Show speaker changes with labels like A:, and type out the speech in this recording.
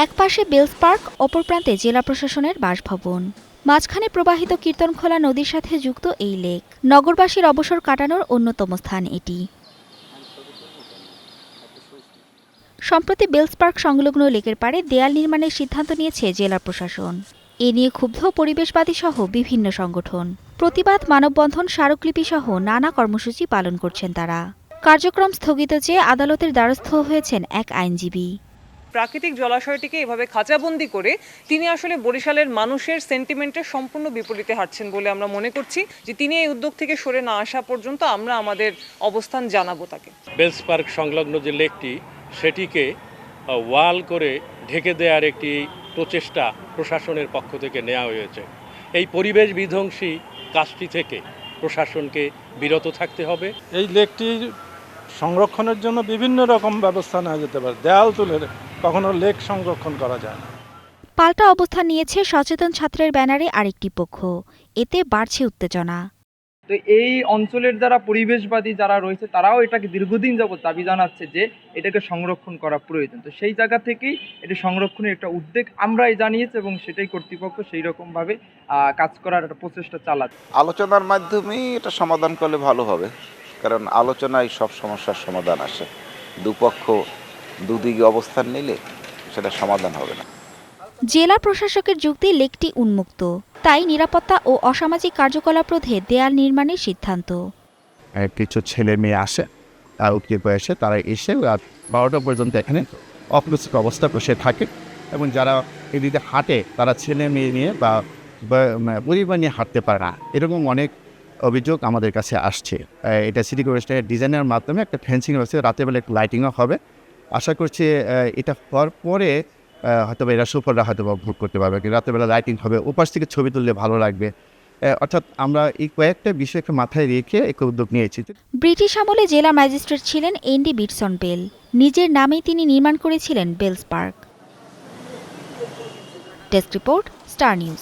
A: একপাশে bells park, অপর প্রান্তে জেলা প্রশাসনের বাসভবন। মাঝখানে প্রবাহিত কীর্তনখোলা নদীর সাথে যুক্ত এই লেক। নগরবাসীর অবসর কাটানোর অন্যতম স্থান এটি। সম্প্রতি বেলস পার্ক সংলগ্ন লেকের পাড়ে দেয়াল নির্মাণের সিদ্ধান্ত নিয়েছে জেলা প্রশাসন। এ নিয়ে ক্ষুব্ধ পরিবেশবাদী সহ বিভিন্ন সংগঠন। প্রতিবাদ, মানববন্ধন, স্মারকলিপি সহ নানা কর্মসূচি পালন করছেন তারা। কার্যক্রম স্থগিত চেয়ে আদালতের দ্বারস্থ হয়েছেন এক আইনজীবী।
B: প্রাকৃতিক জলাশয়টিকে এভাবে খাঁচাবন্দি করে তিনি আসলে বরিশালের মানুষের সেন্টিমেন্টের সম্পূর্ণ বিপরীতে হাঁটছেন বলে আমরা মনে করছি যে তিনি এই উদ্যোগ থেকে সরে না আসা পর্যন্ত আমরা আমাদের অবস্থান জানাবো তাকে।
C: বেলস পার্ক সংলগ্ন যে লেকটি সেটিকে ওয়াল করে ঢেকে দেওয়ার একটি প্রচেষ্টা প্রশাসনের পক্ষ থেকে নেওয়া হয়েছে। এই পরিবেশ বিধ্বংসী কাজটি থেকে প্রশাসনকে বিরত থাকতে হবে।
D: এই লেকটি সংরক্ষণের জন্য বিভিন্ন রকম ব্যবস্থা নেওয়া যেতে পারে। দেয়াল তুলে কখনো লেক সংরক্ষণ করা যায় না।
A: পাল্টা অবস্থান নিয়েছে সচেতন ছাত্রের ব্যানারে আরেকটি পক্ষ। এতে বাড়ছে উত্তেজনা।
E: তো এই অঞ্চলের যারা পরিবেশবাদী যারা রয়েছে তারাও এটাকে দীর্ঘদিন যাবত দাবি জানাচ্ছে যে এটাকে সংরক্ষণ করা প্রয়োজন। তো সেই জায়গা থেকেই এটা সংরক্ষণের একটা উদ্যোগ আমরাই জানিয়েছি এবং সেটাই কর্তৃপক্ষ সেই রকমভাবে কাজ করার একটা প্রচেষ্টা চালাচ্ছে।
F: আলোচনার মাধ্যমেই এটা সমাধান করলে ভালো হবে, কারণ আলোচনায় সব সমস্যার সমাধান আসে। দুপক্ষ দুদিকে অবস্থান নিলে সেটা সমাধান হবে না।
A: জেলা প্রশাসকের যুক্তি, লেকটি উন্মুক্ত, তাই নিরাপত্তা ও অসামাজিক কার্যকলাপ রোধে দেয়াল নির্মাণের সিদ্ধান্ত।
G: কিছু ছেলে মেয়ে আসে, উঠতে বয়সে তারা এসে রাত 12টা পর্যন্ত এখানে অপ্রস্তুত অবস্থা বসে থাকে এবং যারা এদিকে হাঁটে তারা ছেলে মেয়ে নিয়ে বা পরিবার নিয়ে হাঁটতে পারে না। এরকম অনেক অভিযোগ আমাদের কাছে আসছে। এটা সিটি কর্পোরেশনের ডিজাইনের মাধ্যমে একটা ফেন্সিং রয়েছে, রাতেরবেলা একটু লাইটিংও হবে। আশা করছি এটা হওয়ার পরে হয়তো এরা সুফলরা হয়তো ভোগ করতে পারবে। রাতেরবেলা লাইটিং হবে, ওপাশ থেকে ছবি তুললে ভালো লাগবে। অর্থাৎ আমরা এই কয়েকটা বিষয়কে মাথায় রেখে একটা উদ্যোগ নিয়েছি।
A: ব্রিটিশ আমলে জেলা ম্যাজিস্ট্রেট ছিলেন এনডি বিটসন বেল। নিজের নামেই তিনি নির্মাণ করেছিলেন Bells Park. Desk report, Star news.